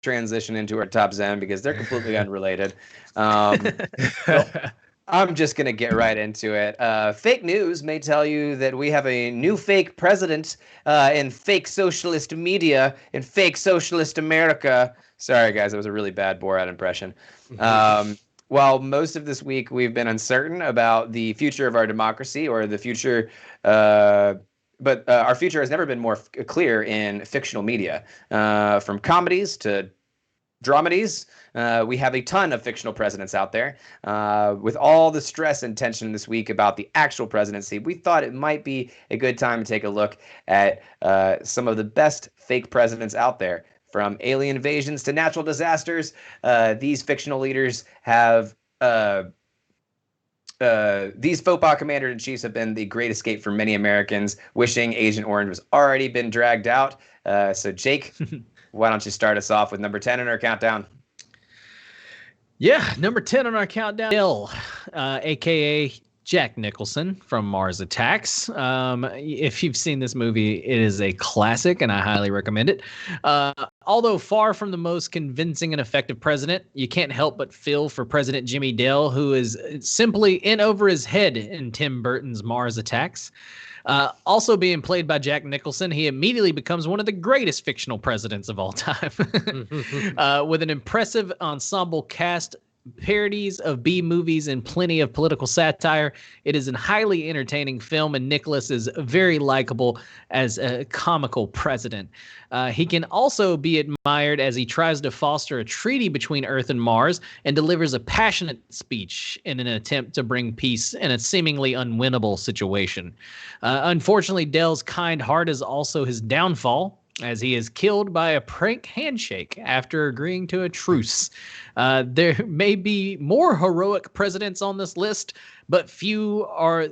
transition into our Top Zen because they're completely unrelated. So I'm just going to get right into it. Fake news may tell you that we have a new fake president in fake socialist media in fake socialist America. Sorry, guys, that was a really bad Borat impression. While most of this week we've been uncertain about the future of our democracy or the future, but our future has never been more clear in fictional media, from comedies to dramedies. We have a ton of fictional presidents out there. With all the stress and tension this week about the actual presidency, we thought it might be a good time to take a look at some of the best fake presidents out there. From alien invasions to natural disasters, these fictional leaders have these faux pas commander-in-chiefs have been the great escape for many Americans, wishing Agent Orange was already been dragged out. So, Jake, why don't you start us off with number 10 in our countdown? Yeah, number 10 on our countdown, Bill, a.k.a. Jack Nicholson from Mars Attacks. If you've seen this movie, it is a classic, and I highly recommend it. Although far from the most convincing and effective president, you can't help but feel for President Jimmy Dale, who is simply in over his head in Tim Burton's Mars Attacks. Also being played by Jack Nicholson, he immediately becomes one of the greatest fictional presidents of all time. With an impressive ensemble cast, parodies of B movies, and plenty of political satire, it is a highly entertaining film, and Nicholas is very likable as a comical president. He can also be admired as he tries to foster a treaty between Earth and Mars and delivers a passionate speech in an attempt to bring peace in a seemingly unwinnable situation. Unfortunately, Dell's kind heart is also his downfall, as he is killed by a prank handshake after agreeing to a truce. There may be more heroic presidents on this list, but few are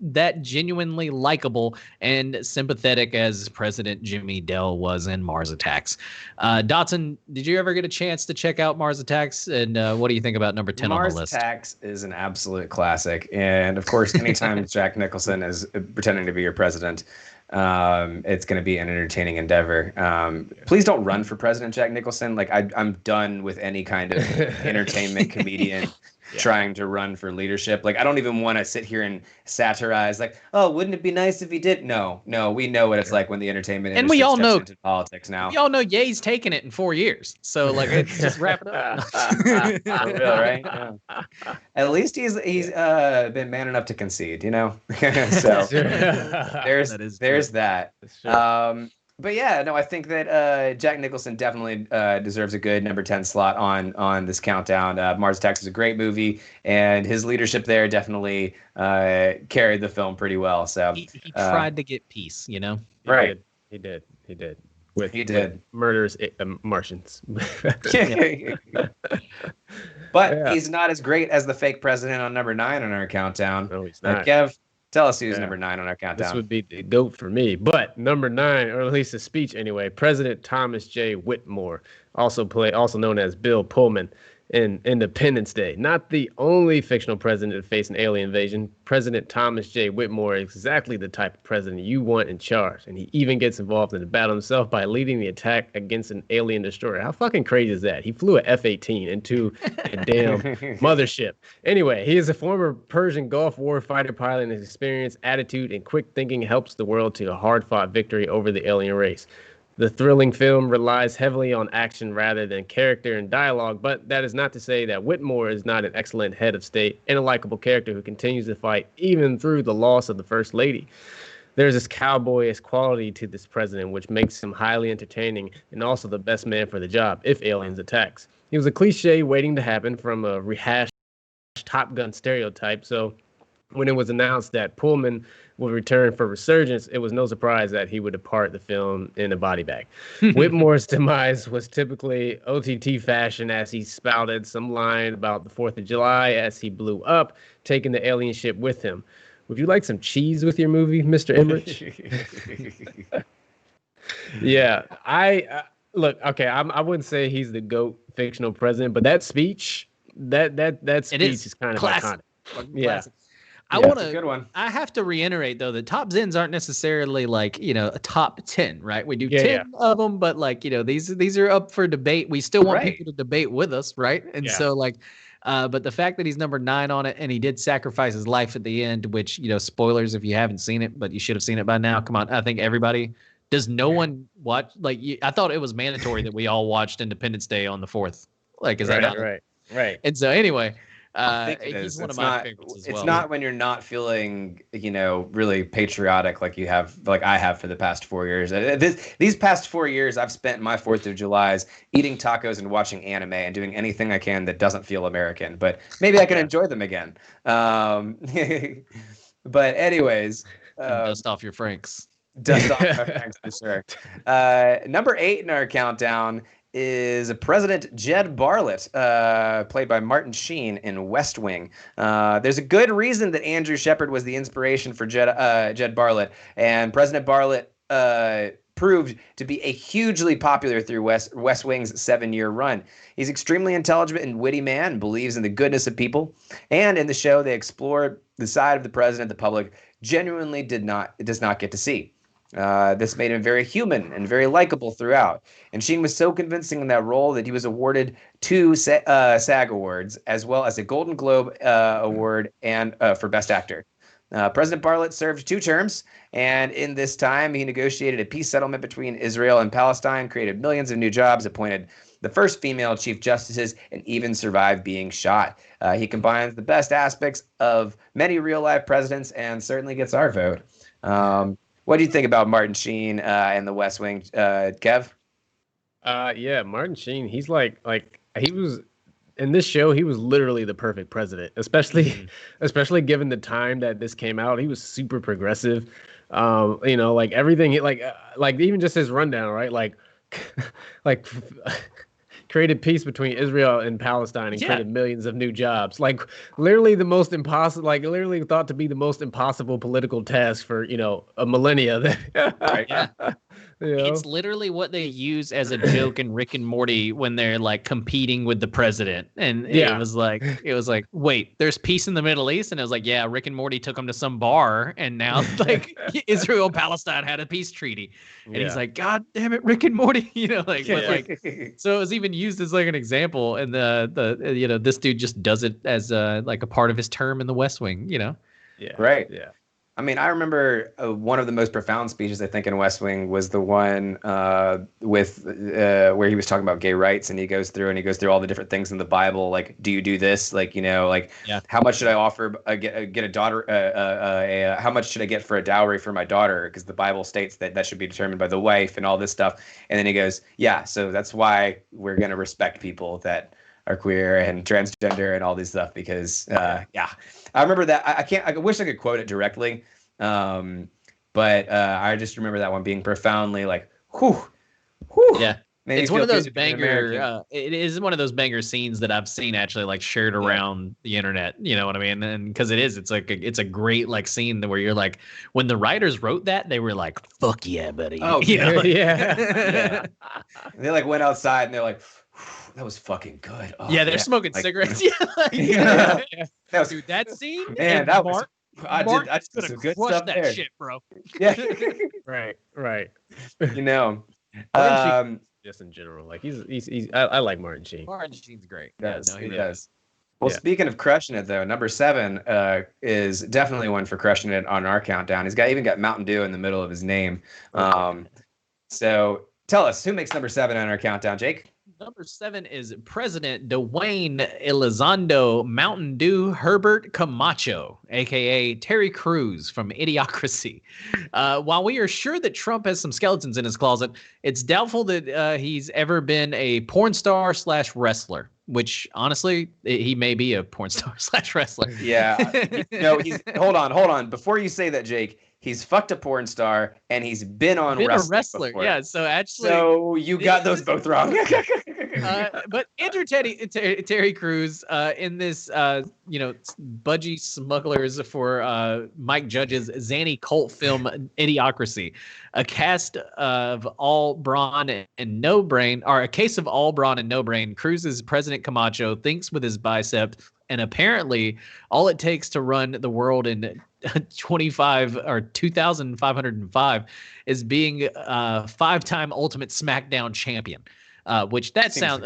that genuinely likable and sympathetic as President Jimmy Dell was in Mars Attacks. Dotson, did you ever get a chance to check out Mars Attacks? And what do you think about number 10 on the list? Mars Attacks is an absolute classic. And of course, anytime Jack Nicholson is pretending to be your president, it's going to be an entertaining endeavor. Please don't run for president, Jack Nicholson. Like I'm done with any kind of entertainment comedian trying to run for leadership. Like I don't even want to sit here and satirize. Like, oh, wouldn't it be nice if he did? No, we know what it's like when the entertainment industry we all know into politics now. We all know Ye's taken it in 4 years. So like, let's just wrap it up. For real, right? Yeah. At least he's been man enough to concede, you know. So there's that. But yeah, no, I think that Jack Nicholson definitely deserves a good number 10 slot on this countdown. Mars Attacks is a great movie, and his leadership there definitely carried the film pretty well. So he tried to get peace, you know. Right. He did. With murders Martians. But he's not as great as the fake president on number 9 on our countdown. No, he's not. Kev, tell us who's number 9 on our countdown. This would be the GOAT for me. But number 9, or at least a speech anyway, President Thomas J. Whitmore, also known as Bill Pullman, in Independence Day. Not the only fictional president to face an alien invasion, President Thomas J. Whitmore is exactly the type of president you want in charge. And he even gets involved in the battle himself by leading the attack against an alien destroyer. How fucking crazy is that? He flew a F-18 into a damn mothership. Anyway, he is a former Persian Gulf War fighter pilot, and his experience, attitude, and quick thinking helps the world to a hard-fought victory over the alien race. The thrilling film relies heavily on action rather than character and dialogue, but that is not to say that Whitmore is not an excellent head of state and a likable character who continues to fight even through the loss of the First Lady. There's this cowboyish quality to this president, which makes him highly entertaining and also the best man for the job if aliens attacks. He was a cliche waiting to happen from a rehashed Top Gun stereotype, so when it was announced that Pullman would return for Resurgence, it was no surprise that he would depart the film in a body bag. Whitmore's demise was typically OTT fashion as he spouted some line about the 4th of July as he blew up, taking the alien ship with him. Would you like some cheese with your movie, Mr. Emmerich? Yeah, look, okay, I wouldn't say he's the GOAT fictional president, but that speech, that speech is kind of iconic. Yeah. That's a good one. I have to reiterate though that top Zens aren't necessarily like, a top 10, right? We do 10 of them, but like, these are up for debate. We still want people to debate with us, right? And so like, but the fact that he's number 9 on it and he did sacrifice his life at the end, which, spoilers if you haven't seen it, but you should have seen it by now. Come on. I think everybody, does no one watch? Like, I thought it was mandatory that we all watched Independence Day on the 4th. Like, is that not? Right. And so anyway, he's one of my favorites as well. It's not when you're not feeling, really patriotic like I have for the past 4 years. These past 4 years, I've spent my 4th of Julys eating tacos and watching anime and doing anything I can that doesn't feel American. But maybe I can enjoy them again. But anyways, dust off your Franks. Dust off my Franks for sure. Number 8 in our countdown is President Jed Bartlett, played by Martin Sheen in West Wing. There's a good reason that Andrew Shepard was the inspiration for Jed Bartlett, and President Bartlett proved to be a hugely popular through West Wing's 7-year run. He's extremely intelligent and witty man, believes in the goodness of people, and in the show they explore the side of the president the public genuinely does not get to see. This made him very human and very likable throughout. And Sheen was so convincing in that role that he was awarded 2 SAG awards, as well as a Golden Globe award and for Best Actor. President Bartlett served 2 terms, and in this time, he negotiated a peace settlement between Israel and Palestine, created millions of new jobs, appointed the first female chief justices, and even survived being shot. He combines the best aspects of many real-life presidents and certainly gets our vote. What do you think about Martin Sheen and the West Wing, Kev? Martin Sheen, he's like he was in this show, he was literally the perfect president, especially given the time that this came out. He was super progressive. Like everything, like even just his rundown, right? Like created peace between Israel and Palestine and created millions of new jobs. Like literally the most impossible, like literally thought to be the most impossible political task for, a millennia. Right. Yeah. It's literally what they use as a joke in Rick and Morty when they're like competing with the president. And it was like, wait, there's peace in the Middle East. And it was like, yeah, Rick and Morty took them to some bar and now like Israel and Palestine had a peace treaty. And he's like, God damn it, Rick and Morty, so it was even used as like an example. And this dude just does it as like a part of his term in the West Wing, Yeah. Right. Yeah. I mean, I remember one of the most profound speeches I think in West Wing was the one with where he was talking about gay rights, and he goes through all the different things in the Bible, like, do you do this, like, how much should I offer get a daughter, how much should I get for a dowry for my daughter, because the Bible states that should be determined by the wife and all this stuff, and then he goes, so that's why we're gonna respect people that are queer and transgender and all this stuff, because I remember that. I wish I could quote it directly, but I just remember that one being profoundly like, whew. Yeah, it's one of those banger. It is one of those banger scenes that I've seen actually like shared around the internet. You know what I mean? And because it's a great like scene where you're like, when the writers wrote that, they were like, "Fuck yeah, buddy!" Oh yeah. They like went outside and they're like, that was fucking good. Oh, they're smoking cigarettes. Dude, that scene. Man, that was. I did some good stuff that there. Shit, bro. Yeah. right. Just in general, like he's. I like Martin Sheen. Martin Sheen's great. He does. Well, speaking of crushing it, though, number 7 is definitely one for crushing it on our countdown. He's even got Mountain Dew in the middle of his name. So tell us, who makes number 7 on our countdown, Jake? Number 7 is President Dwayne Elizondo Mountain Dew Herbert Camacho, a.k.a. Terry Crews from Idiocracy. While we are sure that Trump has some skeletons in his closet, it's doubtful that he's ever been a porn star / wrestler, which honestly, he may be a porn star / wrestler. Yeah. Hold on. Before you say that, Jake, he's fucked a porn star and he's been a wrestler. Before. Yeah, so actually, you got those both wrong. But enter Terry Crews in this, budgie smugglers for Mike Judge's Zanny cult film Idiocracy, a cast of all brawn and no brain, or a case of all brawn and no brain. Cruz's President Camacho thinks with his biceps And apparently, all it takes to run the world in 2,505 is being a 5-time Ultimate SmackDown champion. Which that sounds,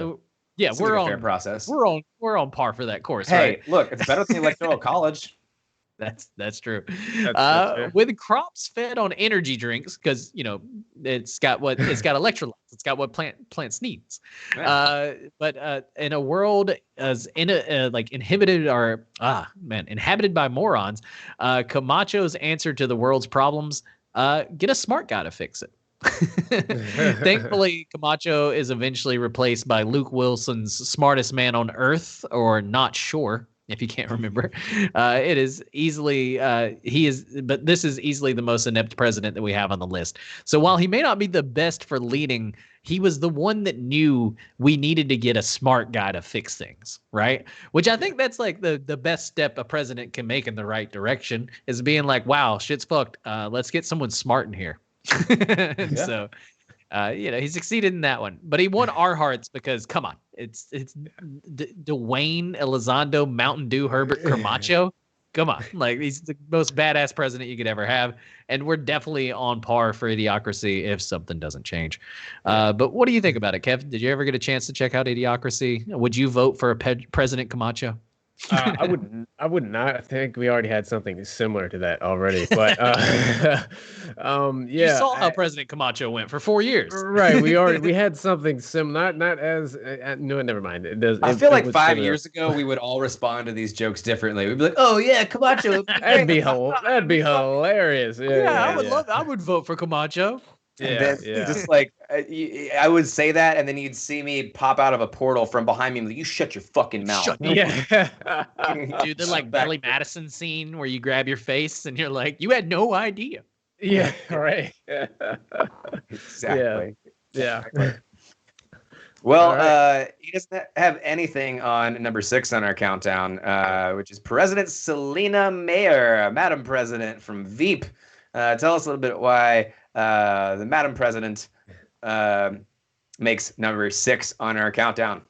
yeah, seems like a fair process. We're on par for that course, Hey, right? look, it's better than the Electoral College. That's true. That's fair. With crops fed on energy drinks, because it's got electrolytes, it's got what plants needs. Yeah. But in a world as inhabited by morons, Camacho's answer to the world's problems: get a smart guy to fix it. Thankfully, Camacho is eventually replaced by Luke Wilson's smartest man on earth, or not sure. If you can't remember, it is easily but this is easily the most inept president that we have on the list. So while he may not be the best for leading, he was the one that knew we needed to get a smart guy to fix things, right? Which I think that's like the best step a president can make in the right direction, is being like, wow, shit's fucked. Let's get someone smart in here. So he succeeded in that one, but he won our hearts because, come on, it's Dwayne Elizondo Mountain Dew Herbert Camacho. Come on, like, he's the most badass president you could ever have, and we're definitely on par for Idiocracy if something doesn't change. But what do you think about it, Kev? Did you ever get a chance to check out Idiocracy? Would you vote for President Camacho? I would not. I think we already had something similar to that already. But you saw how President Camacho went for 4 years. Right. We had something similar. Not as no, never mind. I feel like 5 years ago we would all respond to these jokes differently. We'd be like, "Oh yeah, Camacho." That'd be hilarious. Yeah, I would vote for Camacho. Yeah. Just like I would say that, and then you'd see me pop out of a portal from behind me and be like, "You shut your fucking mouth." Yeah. Dude, the like Billy Madison scene where you grab your face and you're like, "You had no idea." Yeah, right. Exactly. Yeah. Well, right. he doesn't have anything on number 6 on our countdown, which is President Selena Mayer, Madam President from Veep. Tell us a little bit why the Madam President makes number 6 on our countdown.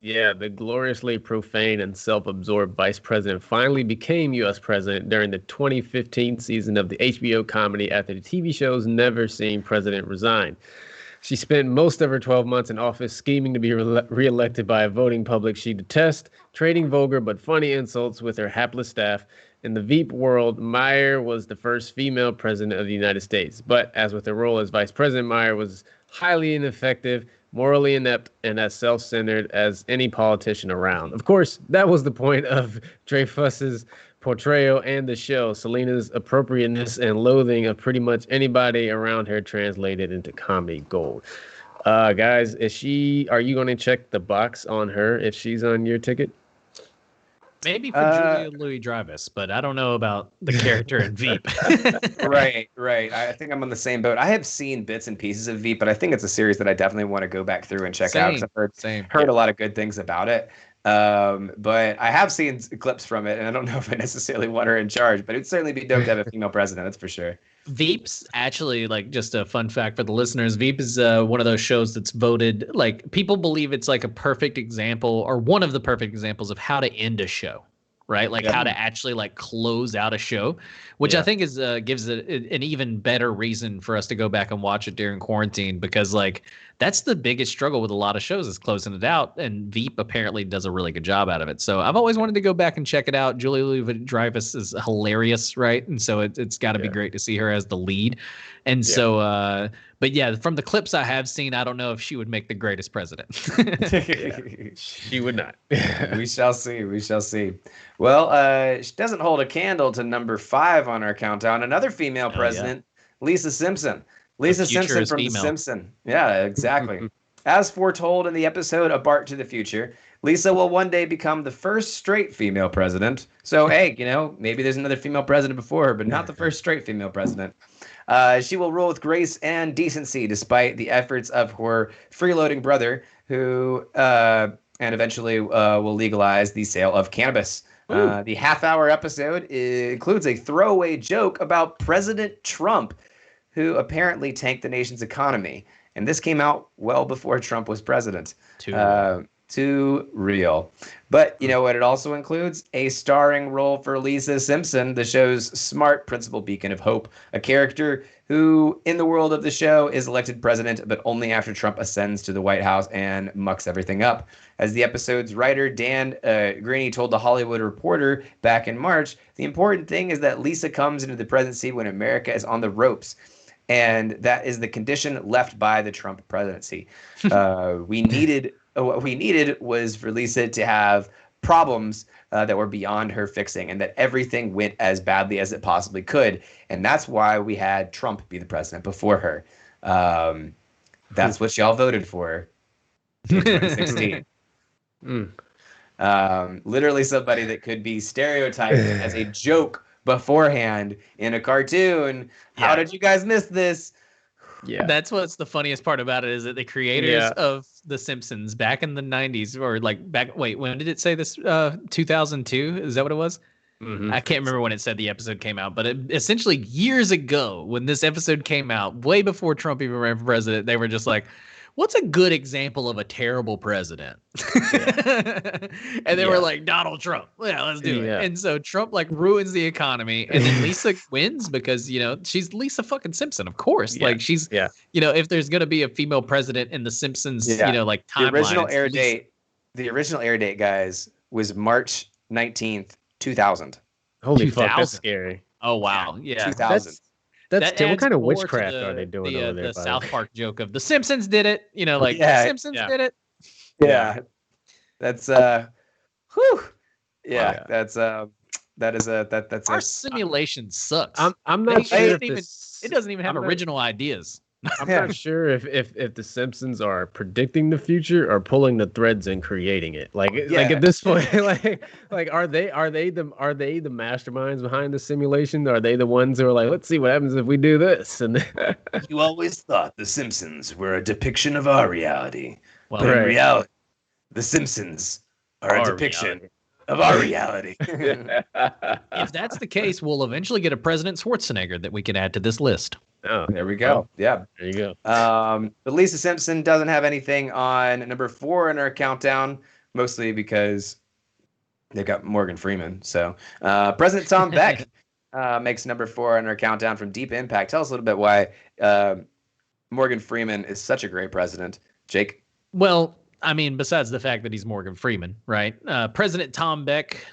Yeah, the gloriously profane and self-absorbed vice president finally became U.S. president during the 2015 season of the HBO comedy after the TV show's Never Seen President Resign. She spent most of her 12 months in office scheming to be reelected by a voting public she detests, trading vulgar but funny insults with her hapless staff. In the Veep world, Meyer was the first female president of the United States. But as with her role as vice president, Meyer was highly ineffective, morally inept, and as self-centered as any politician around. Of course, that was the point of Dreyfuss's portrayal and the show. Selena's appropriateness and loathing of pretty much anybody around her translated into comedy gold. Guys, are you going to check the box on her if she's on your ticket? Maybe for Julia Louis-Dreyfus, but I don't know about the character in Veep. Right. I think I'm on the same boat. I have seen bits and pieces of Veep, but I think it's a series that I definitely want to go back through and check out. I've heard a lot of good things about it. But I have seen clips from it, and I don't know if I necessarily want her in charge, but it'd certainly be dope to have a female president, that's for sure. Veep's actually, like, just a fun fact for the listeners, Veep is one of those shows that's voted, like, people believe it's like a perfect example, or one of the perfect examples of how to end a show, right? Like how to actually like close out a show, which I think is gives it an even better reason for us to go back and watch it during quarantine, because like that's the biggest struggle with a lot of shows is closing it out, and Veep apparently does a really good job out of it. So I've always wanted to go back and check it out. Julia Louis-Dreyfus is hilarious, right? And so it's got to be great to see her as the lead. And so, but yeah, from the clips I have seen, I don't know if she would make the greatest president. She would not. We shall see. We shall see. Well, she doesn't hold a candle to number 5 on our countdown. Another female president, Lisa Simpson. Lisa Simpson from The Simpsons. Yeah, exactly. As foretold in the episode A Bart to the Future, Lisa will one day become the first straight female president. So, hey, maybe there's another female president before her, but not the first straight female president. She will rule with grace and decency despite the efforts of her freeloading brother, who and eventually will legalize the sale of cannabis. The half-hour episode includes a throwaway joke about President Trump, who apparently tanked the nation's economy. And this came out well before Trump was president. too real. But you know what? It also includes a starring role for Lisa Simpson, the show's smart principal beacon of hope, a character who, in the world of the show, is elected president, but only after Trump ascends to the White House and mucks everything up. As the episode's writer, Dan Greeny, told The Hollywood Reporter back in March, the important thing is that Lisa comes into the presidency when America is on the ropes. And that is the condition left by the Trump presidency. What we needed was for Lisa to have problems that were beyond her fixing, and that everything went as badly as it possibly could. And that's why we had Trump be the president before her. That's what y'all voted for in 2016. Literally somebody that could be stereotyped as a joke beforehand in a cartoon. How did you guys miss this? Yeah, that's what's the funniest part about it, is that the creators of The Simpsons back in the 90s, or like back, wait, when did it say this? 2002? Is that what it was? Mm-hmm. I can't remember when it said the episode came out, but essentially years ago, when this episode came out, way before Trump even ran for president, they were just like, what's a good example of a terrible president? And they were like, Donald Trump. Yeah, let's do it. And so Trump like ruins the economy, and then Lisa wins because, you know, she's Lisa fucking Simpson, of course. Like she's, you know, if there's going to be a female president in the Simpsons, you know, like timeline. The original air date, guys, was March 19th, 2000. Holy fuck, that's scary. Oh, wow. Yeah. 2000. That's what kind of witchcraft are they doing over there? The South Park joke of The Simpsons did it, you know, like The Simpsons did it. Yeah, that's whew. Yeah, that's that's our simulation sucks. I'm not sure if it doesn't even have original ideas. I'm not sure if the Simpsons are predicting the future or pulling the threads and creating it. Like at this point, like are they the masterminds behind the simulation? Are they the ones who are like, let's see what happens if we do this? And you always thought the Simpsons were a depiction of our reality. Well, in reality, the Simpsons are a depiction of our reality. If that's the case, we'll eventually get a President Schwarzenegger that we can add to this list. Oh, there we go. Yeah, there you go. But Lisa Simpson doesn't have anything on number 4 in our countdown, mostly because they got Morgan Freeman. So President Tom Beck makes number 4 in our countdown from Deep Impact. Tell us a little bit why Morgan Freeman is such a great president, Jake. Well, I mean, besides the fact that he's Morgan Freeman, right? President Tom Beck,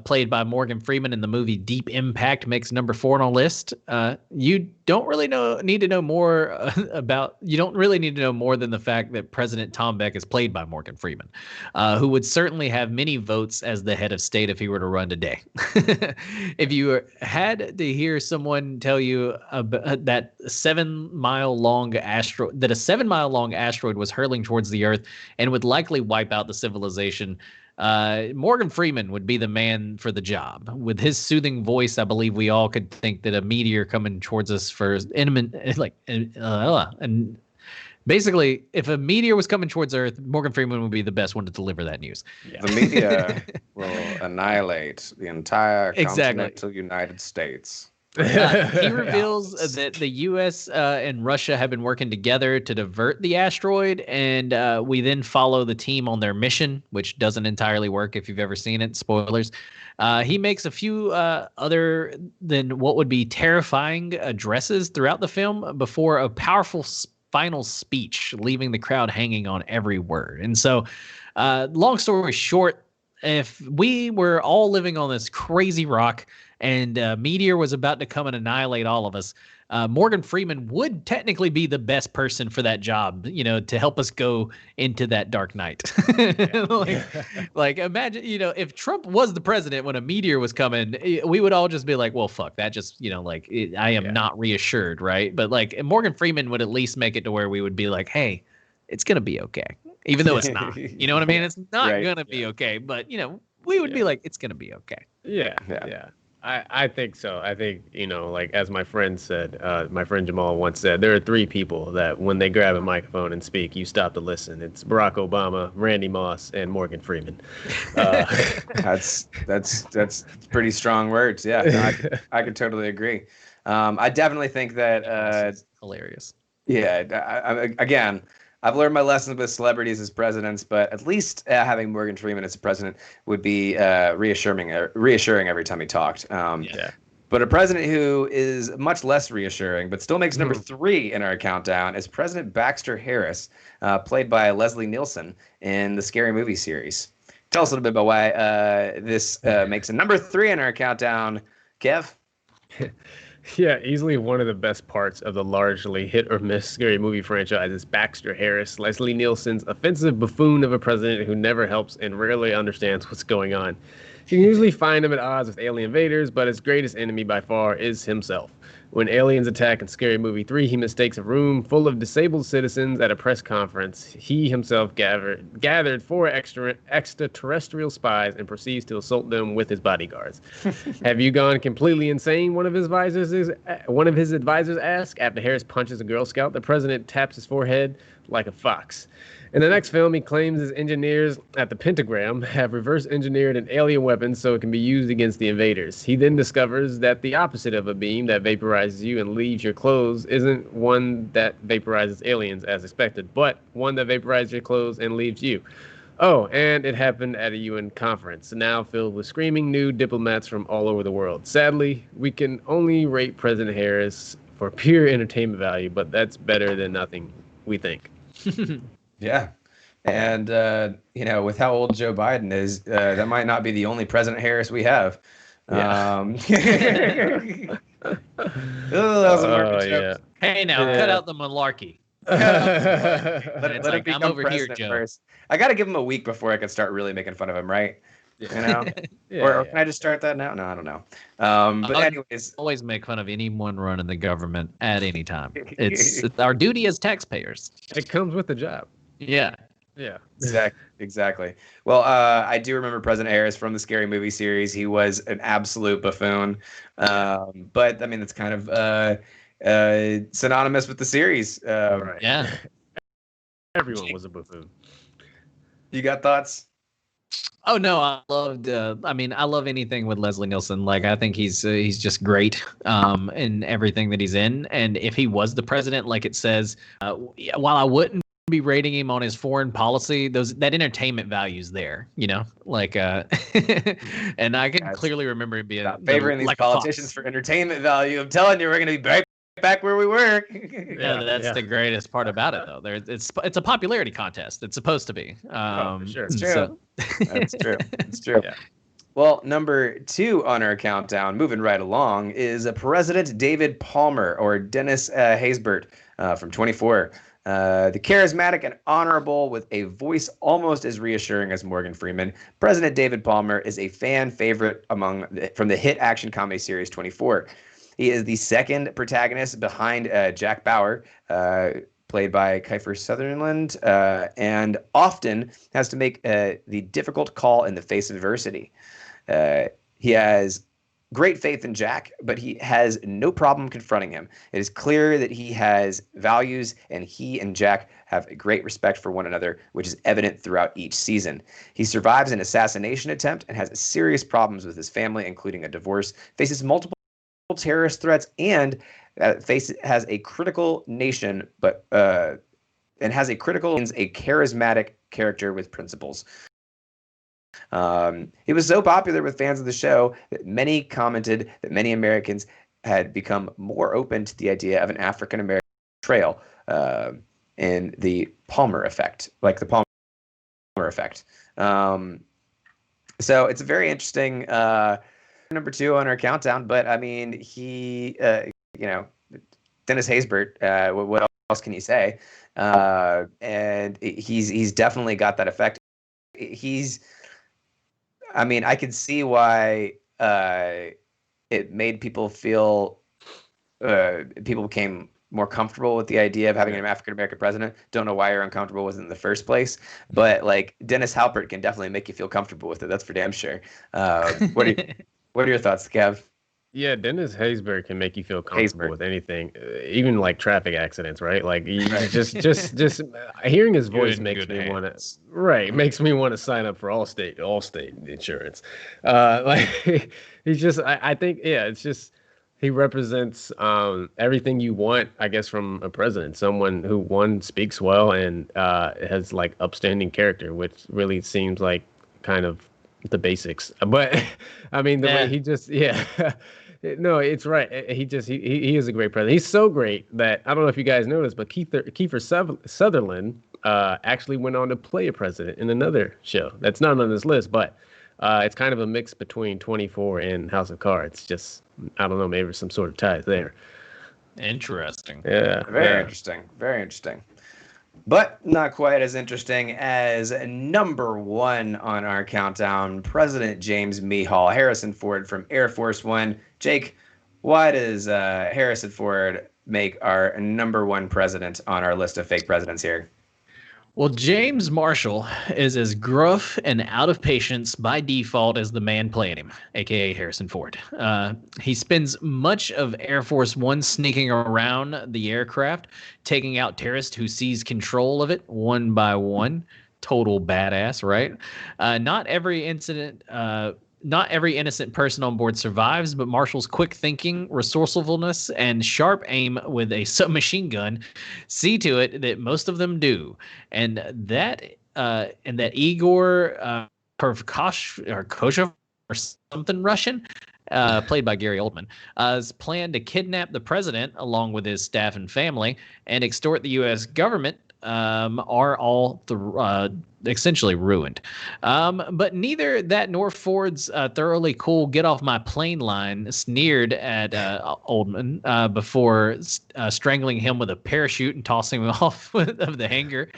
played by Morgan Freeman in the movie Deep Impact, makes number 4 on our list. You don't really need to know more than the fact that President Tom Beck is played by Morgan Freeman, who would certainly have many votes as the head of state if he were to run today. If you had to hear someone tell you that a 7-mile long asteroid was hurling towards the Earth and would likely wipe out the civilization, Morgan Freeman would be the man for the job. With his soothing voice, I believe we all could think that a meteor coming towards us and basically, if a meteor was coming towards Earth, Morgan Freeman would be the best one to deliver that news. Yeah. The meteor will annihilate the entire continental United States. He reveals that the U.S. And Russia have been working together to divert the asteroid, and we then follow the team on their mission, which doesn't entirely work if you've ever seen it. Spoilers. He makes a few other than what would be terrifying addresses throughout the film before a powerful final speech, leaving the crowd hanging on every word. And so, long story short, if we were all living on this crazy rock and a meteor was about to come and annihilate all of us, Morgan Freeman would technically be the best person for that job, you know, to help us go into that dark night. like imagine, you know, if Trump was the president when a meteor was coming, we would all just be like, well, fuck, that just, you know, like I am not reassured, right? But like Morgan Freeman would at least make it to where we would be like, hey, it's going to be okay. Even though it's not, you know what I mean? It's not going to be okay, but you know, we would be like, it's going to be okay. Yeah. I think so. I think, you know, like as my friend said, my friend Jamal once said, there are 3 people that when they grab a microphone and speak, you stop to listen. It's Barack Obama, Randy Moss, and Morgan Freeman. That's pretty strong words. Yeah, no, I could totally agree. I definitely think that hilarious. Yeah. Again, I've learned my lessons with celebrities as presidents, but at least having Morgan Freeman as a president would be reassuring every time he talked. Yeah. But a president who is much less reassuring, but still makes number 3 in our countdown, is President Baxter Harris, played by Leslie Nielsen in the Scary Movie series. Tell us a little bit about why this makes a number 3 in our countdown, Kev. Yeah, easily one of the best parts of the largely hit or miss Scary Movie franchise is Baxter Harris, Leslie Nielsen's offensive buffoon of a president who never helps and rarely understands what's going on. You can usually find him at odds with alien invaders, but his greatest enemy by far is himself. When aliens attack in Scary Movie 3, he mistakes a room full of disabled citizens at a press conference. He himself gathered 4 extraterrestrial spies and proceeds to assault them with his bodyguards. Have you gone completely insane? One of his advisors asks. After Harris punches a Girl Scout, the president taps his forehead like a fox. In the next film, he claims his engineers at the Pentagram have reverse engineered an alien weapon so it can be used against the invaders. He then discovers that the opposite of a beam that vaporizes you and leaves your clothes isn't one that vaporizes aliens as expected, but one that vaporizes your clothes and leaves you. Oh, and it happened at a UN conference, now filled with screaming nude diplomats from all over the world. Sadly, we can only rate President Harris for pure entertainment value, but that's better than nothing, we think. Yeah. And, with how old Joe Biden is, that might not be the only President Harris we have. Yeah. That was a market joke. Hey, now, cut out the malarkey. Let him I'm become over here, president Joe. first. I got to give him a week before I can start really making fun of him, right? Yeah. Or can I just start that now? No, I don't know. But anyways, always make fun of anyone running the government at any time. It's our duty as taxpayers. It comes with the job. Yeah. Yeah. Exactly. Well, I do remember President Harris from the Scary Movie series. He was an absolute buffoon. But I mean, it's kind of synonymous with the series. Right. Yeah. Everyone was a buffoon. You got thoughts? Oh no, I love anything with Leslie Nielsen. Like, I think he's just great in everything that he's in. And if he was the president, like it says, while I wouldn't be rating him on his foreign policy, that entertainment value's there, like and I can clearly remember it being favoring these politicians for entertainment value. I'm telling you, we're gonna be back where we were. That's the greatest part about it, though. It's a popularity contest. It's supposed to be. For sure. It's true. That's true. It's true. Yeah. Well, number 2 on our countdown, moving right along, is President David Palmer, or Dennis Haysbert from 24. The charismatic and honorable, with a voice almost as reassuring as Morgan Freeman, President David Palmer is a fan favorite from the hit action comedy series 24. He is the second protagonist behind Jack Bauer, played by Kiefer Sutherland, and often has to make the difficult call in the face of adversity. He has great faith in Jack, but he has no problem confronting him. It is clear that he has values, and he and Jack have a great respect for one another, which is evident throughout each season. He survives an assassination attempt and has serious problems with his family, including a divorce, faces multiple terrorist threats, and has a critical nation, and has a charismatic character with principles. He was so popular with fans of the show that many commented that many Americans had become more open to the idea of an African American portrayal in the Palmer effect, like the Palmer effect. So it's a very interesting number 2 on our countdown. But I mean, he, Dennis Haysbert. What else can you say? And he's definitely got that effect. I could see why it made people feel people became more comfortable with the idea of having an African American president. Don't know why you're uncomfortable with it in the first place, but like Dennis Halpert can definitely make you feel comfortable with it. That's for damn sure. What are your thoughts, Kev? Yeah, Dennis Haysbert can make you feel comfortable with anything, even like traffic accidents, right? Like just hearing his voice makes me want to sign up for Allstate insurance. He's just, I think, it's just He represents everything you want, I guess, from a president. Someone who, one, speaks well and has like upstanding character, which really seems like kind of the basics. But I mean, the way he just, yeah. No, it's right. He is a great president. He's so great that I don't know if you guys noticed, but Kiefer Sutherland actually went on to play a president in another show. That's not on this list, but it's kind of a mix between 24 and House of Cards. Just, I don't know, maybe some sort of ties there. Interesting. Yeah. Very interesting. Very interesting. But not quite as interesting as number one on our countdown, President James Mehal, Harrison Ford from Air Force One. Jake, why does Harrison Ford make our number one president on our list of fake presidents here? Well, James Marshall is as gruff and out of patience by default as the man playing him, aka Harrison Ford. He spends much of Air Force One sneaking around the aircraft, taking out terrorists who seize control of it one by one. Total badass, right? Not every innocent person on board survives, but Marshall's quick thinking, resourcefulness, and sharp aim with a submachine gun see to it that most of them do. And that Igor Koshev or something Russian, played by Gary Oldman, has planned to kidnap the president along with his staff and family and extort the U.S. government are all essentially ruined. But neither that nor Ford's thoroughly cool "get off my plane" line sneered at Oldman before strangling him with a parachute and tossing him off of the hangar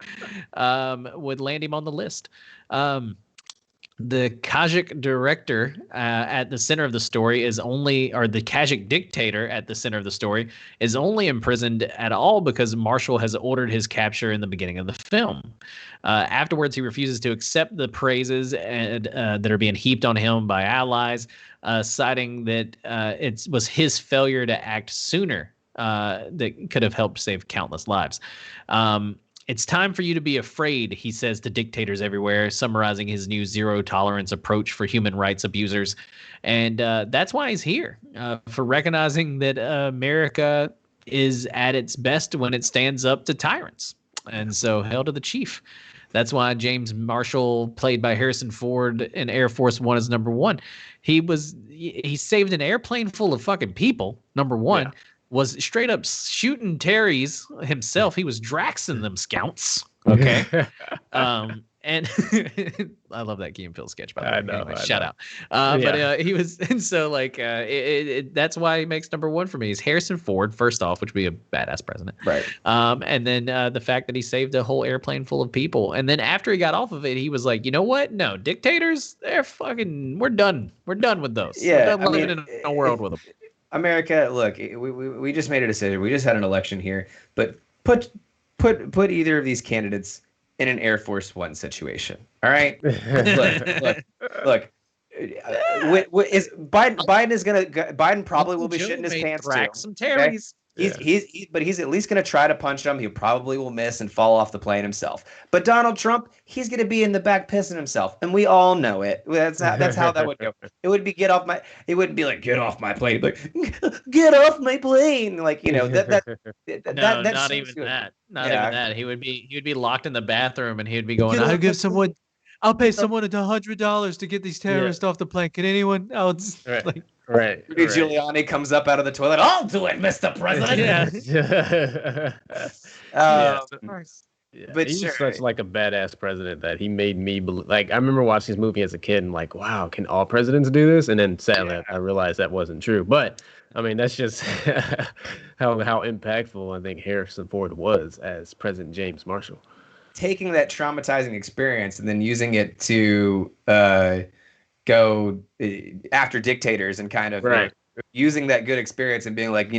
would land him on the list. The Kajik director at the center of the story is only, or the Kajik dictator at the center of the story is only imprisoned at all because Marshall has ordered his capture in the beginning of the film. Afterwards, he refuses to accept the praises that are being heaped on him by allies, citing that it was his failure to act sooner that could have helped save countless lives. It's time for you to be afraid, he says to dictators everywhere, summarizing his new zero-tolerance approach for human rights abusers. And that's why he's here, for recognizing that America is at its best when it stands up to tyrants. And so, hail to the chief. That's why James Marshall, played by Harrison Ford in Air Force One, is number one. He saved an airplane full of fucking people, number one. Yeah. Was straight up shooting Terry's himself. He was Draxing them scouts. Okay. And I love that Key and Peele sketch, by the way. Anyway, shout out. But he was, and so like, that's why he makes number one for me. He's Harrison Ford, first off, which would be a badass president. Right. And then the fact that he saved a whole airplane full of people. And then after he got off of it, he was like, you know what? No, dictators, they're fucking, we're done. We're done with those. Yeah. We're done living in a world with them. America, look, we just made a decision. We just had an election here, but put either of these candidates in an Air Force One situation. All right, look. Biden probably will be shitting his pants too. Some Terrys. Okay? He's at least going to try to punch them. He probably will miss and fall off the plane himself. But Donald Trump, he's going to be in the back pissing himself, and we all know it. That's how that would go. It would be It wouldn't be like get off my plane. Like get off my plane. Like not even that. He would be locked in the bathroom, and he would be going, I'll pay someone $100 to get these terrorists off the plane. Can anyone else? Right. Rudy Giuliani comes up out of the toilet. I'll do it, Mr. President. But he's such like a badass president that he made me believe. Like I remember watching this movie as a kid and like, wow, can all presidents do this? And then sadly, I realized that wasn't true. But I mean, that's just how impactful I think Harrison Ford was as President James Marshall. Taking that traumatizing experience and then using it to go after dictators and kind of using that good experience and being like,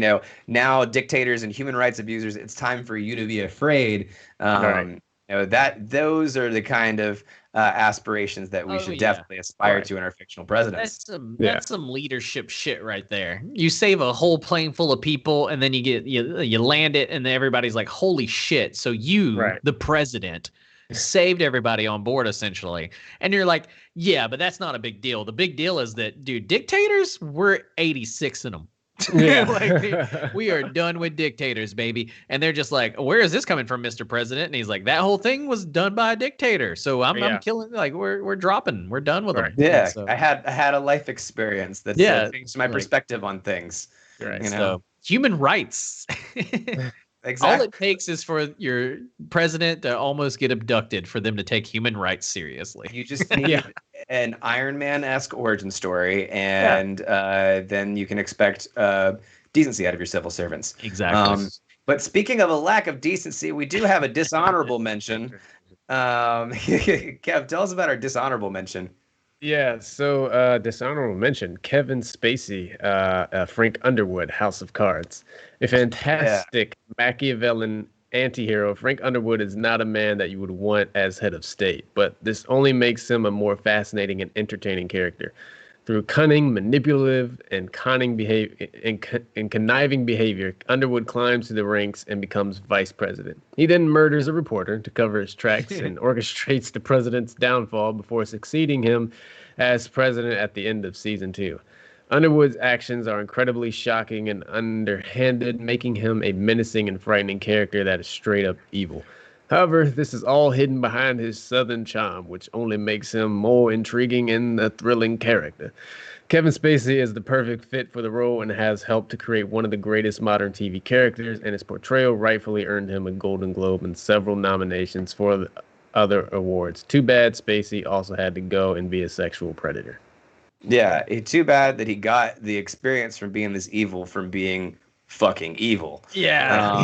now dictators and human rights abusers, it's time for you to be afraid. Those are the kind of aspirations that we should definitely aspire to in our fictional presidents. That's some leadership shit right there. You save a whole plane full of people and then you land it and everybody's like, holy shit. So the president, saved everybody on board essentially. And you're like, yeah, but that's not a big deal. The big deal is that, dude, dictators, we're 86 in them. Yeah. Like, we are done with dictators, baby. And they're just like, where is this coming from, Mr. President? And he's like, that whole thing was done by a dictator. So I'm killing, like, we're dropping. We're done with them. Yeah, So, I had a life experience that's changed my perspective on things. Right. You know, so human rights. exactly. All it takes is for your president to almost get abducted for them to take human rights seriously. You just need an Iron Man-esque origin story, and then you can expect decency out of your civil servants. Exactly. But speaking of a lack of decency, we do have a dishonorable mention. Kev, tell us about our dishonorable mention. Yeah, so dishonorable mention, Kevin Spacey, Frank Underwood, House of Cards. A fantastic Machiavellian anti-hero. Frank Underwood is not a man that you would want as head of state, but this only makes him a more fascinating and entertaining character. Through cunning, manipulative, and conniving behavior, Underwood climbs to the ranks and becomes vice president. He then murders a reporter to cover his tracks and orchestrates the president's downfall before succeeding him as president at the end of season 2. Underwood's actions are incredibly shocking and underhanded, making him a menacing and frightening character that is straight up evil. However, this is all hidden behind his southern charm, which only makes him more intriguing and a thrilling character. Kevin Spacey is the perfect fit for the role and has helped to create one of the greatest modern TV characters, and his portrayal rightfully earned him a Golden Globe and several nominations for other awards. Too bad Spacey also had to go and be a sexual predator. Yeah, too bad that he got the experience from being this evil from being fucking evil. Yeah.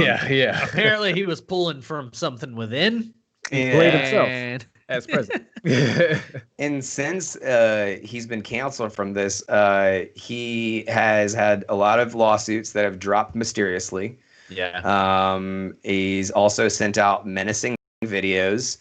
Apparently he was pulling from something within. He played himself as president. And since he's been canceled from this, he has had a lot of lawsuits that have dropped mysteriously. Yeah. He's also sent out menacing videos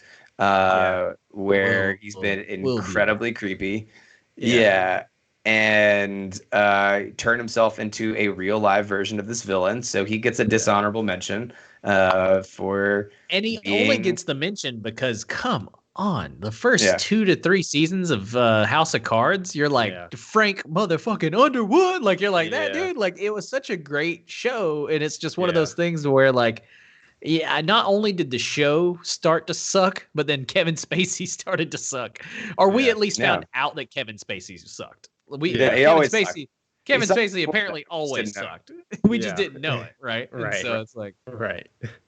where he's been incredibly creepy. Yeah. And turn himself into a real live version of this villain. So he gets a dishonorable mention for and he only gets the mention because come on, the first 2 to 3 seasons of House of Cards, you're like Frank motherfucking Underwood, like you're like that dude, like it was such a great show, and it's just one of those things where like not only did the show start to suck, but then Kevin Spacey started to suck, or we at least found out that Kevin Spacey sucked. Kevin Spacey apparently always sucked. We just didn't know it, right? Right. And so it's like,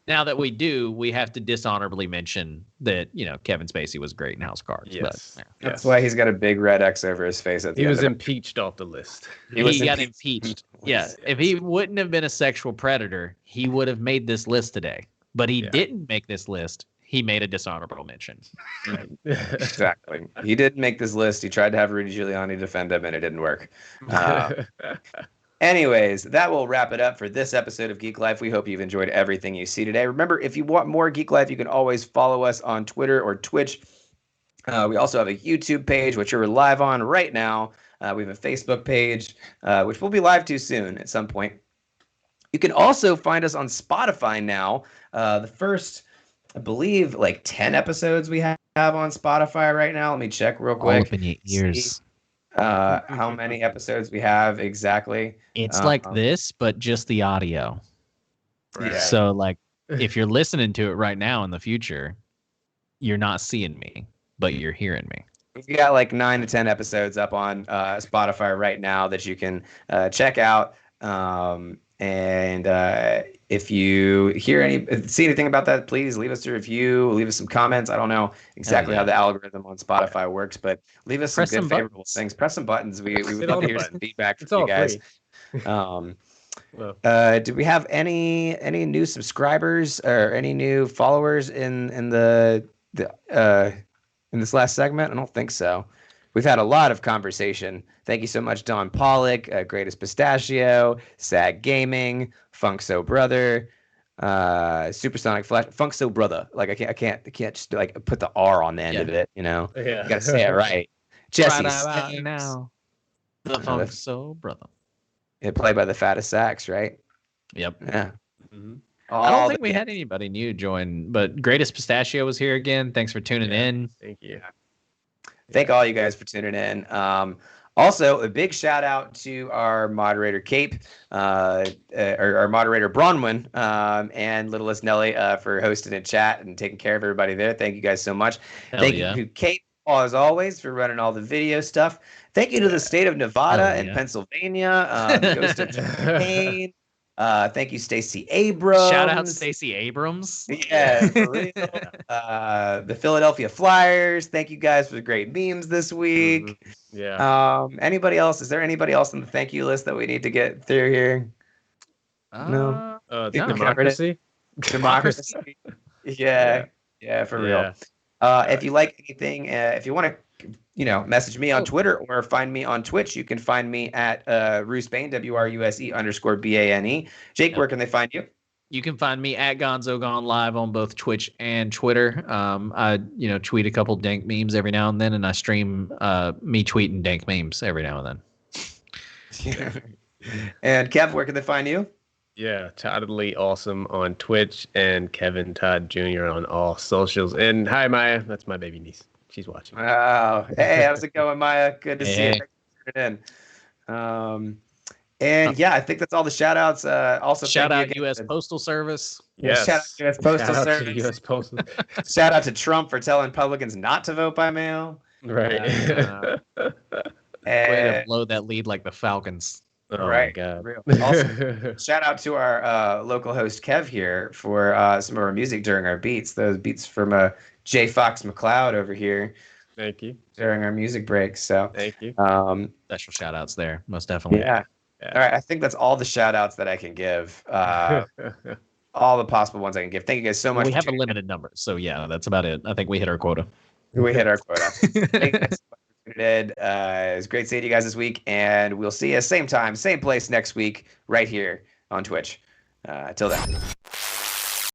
now that we do, we have to dishonorably mention that, Kevin Spacey was great in House of Cards. Yes. But, that's why he's got a big red X over his face at the end. He was impeached off the list. He got impeached. Yeah. If he wouldn't have been a sexual predator, he would have made this list today. But he didn't make this list. He made a dishonorable mention. Right. Exactly. He didn't make this list. He tried to have Rudy Giuliani defend him, and it didn't work. Anyways, that will wrap it up for this episode of Geek Life. We hope you've enjoyed everything you see today. Remember, if you want more Geek Life, you can always follow us on Twitter or Twitch. We also have a YouTube page, which you're live on right now. We have a Facebook page, which we'll be live to soon at some point. You can also find us on Spotify now. The first, I believe, like 10 episodes we have on Spotify right now. Let me check real quick. Open your ears. How many episodes we have exactly. It's like this, but just the audio. Yeah. So, like, if you're listening to it right now in the future, you're not seeing me, but you're hearing me. We've got like 9 to 10 episodes up on Spotify right now that you can check out. And if you see anything about that, please leave us a review, leave us some comments. I don't know exactly how the algorithm on Spotify works, but leave us some good favorable things. Press some buttons. We would love to hear some feedback from you guys. Do we have any new subscribers or any new followers in this last segment? I don't think so. We've had a lot of conversation. Thank you so much, Don Pollock, Greatest Pistachio, Sag Gaming, Funkso Brother, Supersonic Flash, Funkso Brother. Like I can't just like put the R on the end of it. You gotta say it right. Jesse right now, the Funkso Brother. It played by the fattest sax, right? Yep. Yeah. Mm-hmm. I don't think we had anybody new join, but Greatest Pistachio was here again. Thanks for tuning in. Thank you. Thank all you guys for tuning in. Also, a big shout out to our moderator Cape, or our moderator Bronwyn, and Littlest Nelly for hosting a chat and taking care of everybody there. Thank you guys so much. Thank you to Cape, as always, for running all the video stuff. Thank you to the state of Nevada and Pennsylvania, Ghost of Kane. Thank you, Stacey Abrams. Shout out Stacey Abrams. Yeah, for real. The Philadelphia Flyers. Thank you guys for the great memes this week. Yeah. Anybody else? Is there anybody else on the thank you list that we need to get through here? No. Democracy. Democracy. Yeah, for real. If you like anything, if you want to, message me on Twitter or find me on Twitch, you can find me at Rusbane, WRUSE_BANE. Jake, where can they find you? You can find me at GonzoGon Live on both Twitch and Twitter. I tweet a couple dank memes every now and then, and I stream me tweeting dank memes every now and then. And Kev, where can they find you? Yeah, Toddly Awesome on Twitch and Kevin Todd Jr. on all socials. And hi, Maya. That's my baby niece. She's watching. Wow. Hey, how's it going, Maya? Good to see you. Thanks for tuning in. And yeah, I think that's all the shout outs. Also, shout out U.S. Postal Service. Yes. Shout out to U.S. Postal Service. U.S. Postal. Shout out to Trump for telling Republicans not to vote by mail. Right. Way to blow that lead like the Falcons. Oh right. My God. Real. Also, shout out to our local host Kev here for some of our music during our beats. Those beats from J. Fox McCloud over here. Thank you. During our music breaks. So thank you. Special shout outs there, most definitely. Yeah. All right. I think that's all the shout outs that I can give. All the possible ones I can give. Thank you guys so much. We have a limited number. So yeah, that's about it. I think we hit our quota. We hit our quota. Thank you guys so much for tuning in. It was great seeing you guys this week. And we'll see you same time, same place next week, right here on Twitch. Till then.